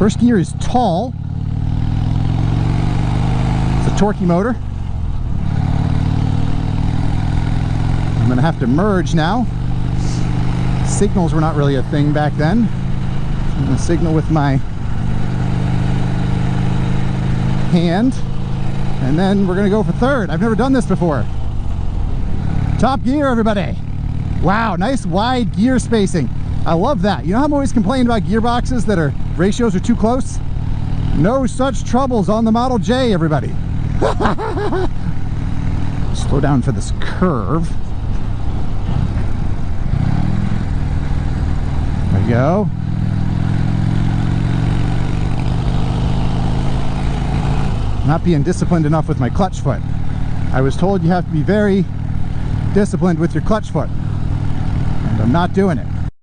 First gear is tall. It's a torquey motor. I'm gonna have to merge now. Signals were not really a thing back then. I'm gonna signal with my hand, and then we're gonna go for third. I've never done this before. Top gear, everybody. Wow, nice wide gear spacing. I love that. You know how I'm always complaining about gearboxes that ratios are too close? No such troubles on the Model J, everybody. Slow down for this curve. There we go. Not being disciplined enough with my clutch foot. I was told you have to be very disciplined with your clutch foot, and I'm not doing it.